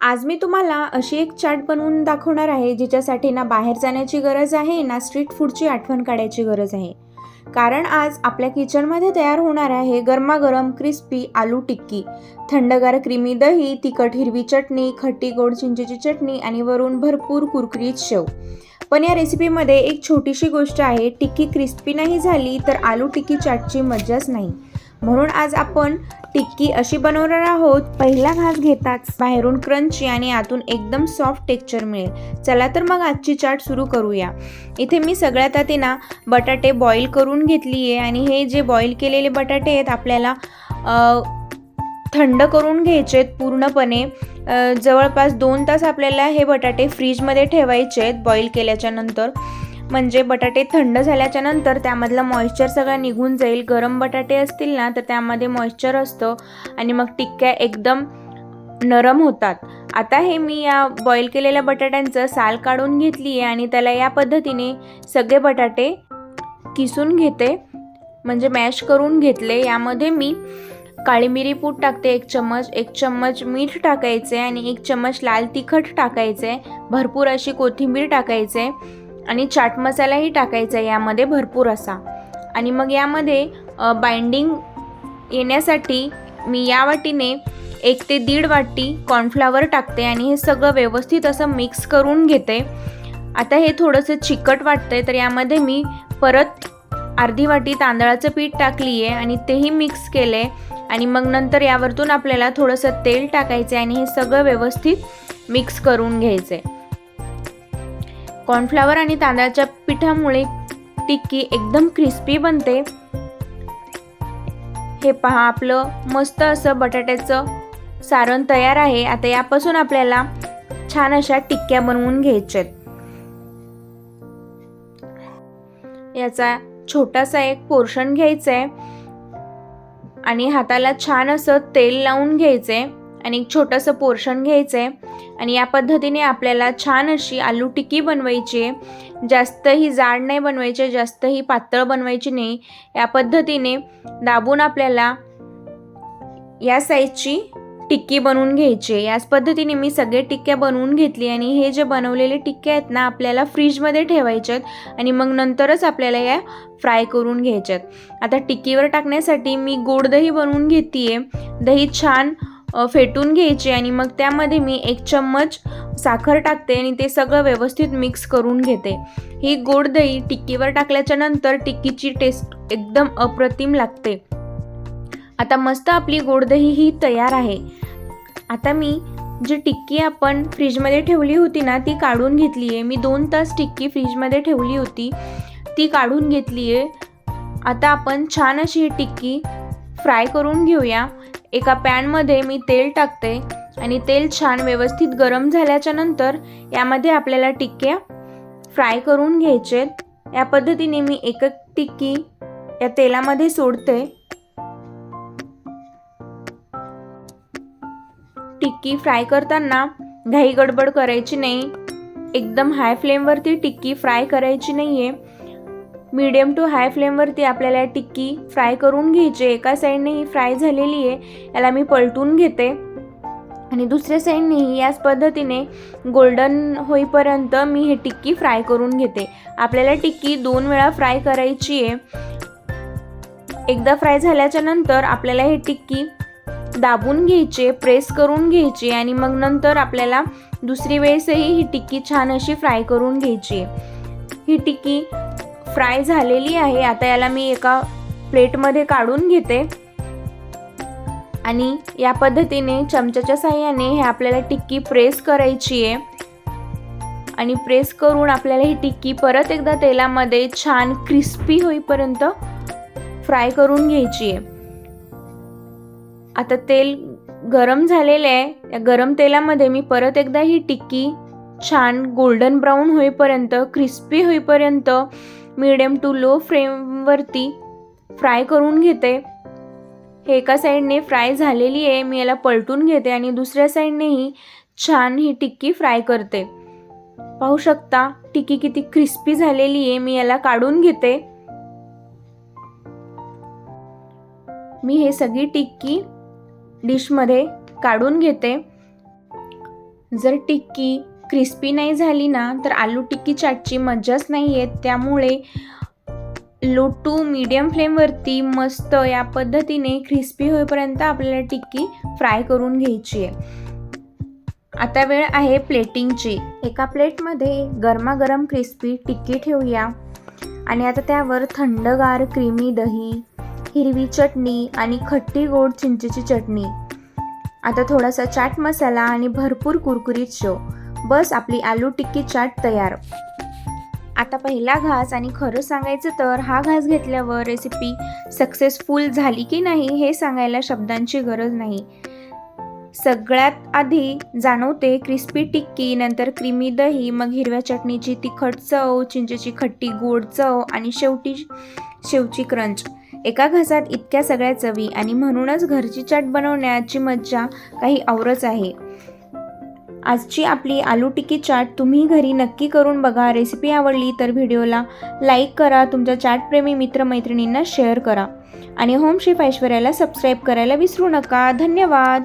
आज मी तुम्हाला अशी एक चाट बनवून दाखवणार आहे जिच्यासाठी ना बाहेर जाण्याची गरज आहे ना स्ट्रीट फूडची आठवण काढायची गरज आहे. कारण आज आपल्या किचनमध्ये तयार होणार आहे गरमागरम क्रिस्पी आलू टिक्की. थंडगार क्रीमी दही, तिखट हिरवी चटणी, खट्टी गोड चिंचेची चटणी आणि वरून भरपूर कुरकुरीत शेव. पण या रेसिपीमध्ये एक छोटीशी गोष्ट आहे, टिक्की क्रिस्पी नाही झाली तर आलू टिक्की चाटची मजाच नाही. म्हणून आज आपण टिक्की अशी बनवणार आहोत. पहिला घास घेताच बाहेरून क्रंची आणि आतून एकदम सॉफ्ट टेक्स्चर मिळेल. चला तर मग आजची चाट सुरू करूया. इथे मी सगळ्यात आधी ना बटाटे बॉईल करून घेतली आहे आणि हे जे बॉईल केलेले बटाटे आहेत आपल्याला थंड करून घ्यायचे आहेत पूर्णपणे. जवळपास 2 तास आपल्याला हे बटाटे फ्रीजमध्ये ठेवायचे आहेत बॉईल केल्याच्या नंतर. म्हणजे बटाटे थंड झाल्याच्या नंतर त्यामधलं मॉइश्चर सगळं निघून जाईल. गरम बटाटे असतील ना तर त्यामध्ये मॉइश्चर असतं आणि मग टिक्क्या एकदम नरम होतात. आता हे मी या बॉईल केलेल्या बटाट्यांचं साल काढून घेतली आहे आणि त्याला या पद्धतीने सगळे बटाटे किसून घेते, म्हणजे मॅश करून घेतले. यामध्ये मी काळी मिरी पूड टाकते 1 चम्मच मीठ टाकायचे आणि 1 चम्मच लाल तिखट टाकायचे, भरपूर अशी कोथिंबीर टाकायचे आणि चाट मसालाही टाकायचा यामध्ये भरपूर असा. आणि मग यामध्ये बाइंडिंग येण्यासाठी मी या वाटीने 1 ते 1.5 वाटी कॉर्नफ्लॉवर टाकते आणि हे सगळं व्यवस्थित असं मिक्स करून घेते. आता हे थोडंसं चिकट वाटतंय तर यामध्ये मी परत अर्धी वाटी तांदळाचं पीठ टाकली आहे आणि तेही मिक्स केले. आणि मग नंतर यावरतून आपल्याला थोडंसं तेल टाकायचं आणि हे सगळं व्यवस्थित मिक्स करून घ्यायचे. कॉर्नफ्लॉवर आणि तांदळाच्या पिठामुळे टिक्की एकदम क्रिस्पी बनते. हे पहा, आपलं मस्त असं बटाट्याचं सारण तयार आहे. आता यापासून आपल्याला छान अशा टिक्क्या बनवून घ्यायच्यात. याचा छोटासा एक पोर्शन घ्यायचा आहे आणि हाताला छान असं तेल लावून घ्यायचे आणि एक छोटंसं पोर्शन घ्यायचं आहे आणि या पद्धतीने आपल्याला छान अशी आलू टिक्की बनवायची आहे. जास्तही जाड नाही बनवायची, जास्तही पातळ बनवायची नाही. या पद्धतीने दाबून आपल्याला या साईजची टिक्की बनवून घ्यायची आहे. याच पद्धतीने मी सगळे टिक्क्या बनवून घेतली आणि हे जे बनवलेले टिक्क्या आहेत ना आपल्याला फ्रीजमध्ये ठेवायचे आहेत आणि मग नंतरच आपल्याला या फ्राय करून घ्यायच्यात. आता टिक्कीवर टाकण्यासाठी मी गोड दही बनवून घेते. दही छान फेटून घ्यायचे आणि मग त्यामध्ये मी 1 चम्मच साखर टाकते आणि ते सगळं व्यवस्थित मिक्स करून घेते. ही गोड दही टिक्कीवर टाकल्याच्या नंतर टिक्कीची टेस्ट एकदम अप्रतिम लागते. आता मस्त आपली गोड दही ही तयार आहे. आता मी जी टिक्की आपण फ्रीजमध्ये ठेवली होती ना ती काढून घेतली आहे. मी 2 तास टिक्की फ्रीजमध्ये ठेवली होती, ती काढून घेतली आहे. आता आपण छान अशी ही टिक्की फ्राय करून घेऊया. एका पॅनमध्ये मी तेल टाकते आणि तेल छान व्यवस्थित गरम झाल्याच्या नंतर यामध्ये आपल्याला टिक्क्या फ्राय करून घ्यायचे. या पद्धतीने मी एक टिक्की या तेलामध्ये सोडते. टिक्की फ्राय करताना घाई गडबड करायची नाही. एकदम हाय फ्लेमवरती टिक्की फ्राय करायची नाही आहे. मीडियम टू हाय फ्लेमवरती आपल्याला टिक्की फ्राय करून घ्यायची. एका साईडने ही फ्राय झालेली आहे, याला मी पलटून घेते आणि दुसऱ्या साईडनेही याच पद्धतीने गोल्डन होईपर्यंत मी हे टिक्की फ्राय करून घेते. आपल्याला टिक्की 2 वेळा फ्राय करायची आहे. एकदा फ्राय झाल्याच्या नंतर आपल्याला ही टिक्की दाबून घ्यायची, प्रेस करून घ्यायची आणि मग नंतर आपल्याला दुसरी वेळेसही ही टिक्की छान अशी फ्राय करून घ्यायची. ही टिक्की फ्राय झालेली आहे. आता याला मी एका प्लेटमध्ये काढून घेते आणि या पद्धतीने चमच्याच्या साहाय्याने हे आपल्याला टिक्की प्रेस करायची आहे आणि प्रेस करून आपल्याला ही टिक्की परत एकदा तेलामध्ये छान क्रिस्पी होईपर्यंत फ्राय करून घ्यायची आहे. आता तेल गरम झालेलं आहे. या गरम तेलामध्ये मी परत एकदा ही टिक्की छान गोल्डन ब्राऊन होईपर्यंत, क्रिस्पी होईपर्यंत मीडियम टू लो फ्लेमवरती फ्राय करून घेते. हे एका साईडने फ्राय झालेली आहे, मी याला पलटून घेते आणि दुसऱ्या साईडनेही छान ही टिक्की फ्राय करते. पाहू शकता टिक्की किती क्रिस्पी झालेली आहे. मी याला काढून घेते. मी हे सगळी टिक्की डिशमध्ये काढून घेते. जर टिक्की क्रिस्पी नाही झाली ना तर आलू टिक्की चाटची मजाच नाही येत. त्यामुळे लो टू मीडियम फ्लेमवरती मस्त या पद्धतीने क्रिस्पी होईपर्यंत आपल्याला टिक्की फ्राय करून घ्यायची आहे. आता वेळ आहे प्लेटिंगची. एका प्लेटमध्ये गरमागरम क्रिस्पी टिक्की ठेवूया आणि आता त्यावर थंडगार क्रीमी दही, हिरवी चटणी आणि खट्टी गोड चिंचेची चटणी, आता थोडासा चाट मसाला आणि भरपूर कुरकुरीत शेव. बस आपली आलू टिक्की चाट तयार. आता पहिला घास, आणि खरं सांगायचं तर हा घास घेतल्यावर रेसिपी सक्सेसफुल झाली की नाही हे सांगायला शब्दांची गरज नाही. सगळ्यात आधी जाणवते क्रिस्पी टिक्की, नंतर क्रीमी दही, मग हिरव्या चटणीची तिखट चव, चिंचेची खट्टी गोड चव आणि शेवटी शेवची क्रंच. एका घासात इतक्या सगळ्या चवी, आणि म्हणूनच घरची चाट बनवण्याची मज्जा काही औरच आहे. आजची आपली आलू टिक्की चाट तुम्ही घरी नक्की करून बघा. रेसिपी आवडली तर व्हिडिओला लाईक करा, तुमच्या चाटप्रेमी मित्रमैत्रिणींना शेअर करा आणि होम शेफ ऐश्वर्याला सबस्क्राईब करायला विसरू नका. धन्यवाद.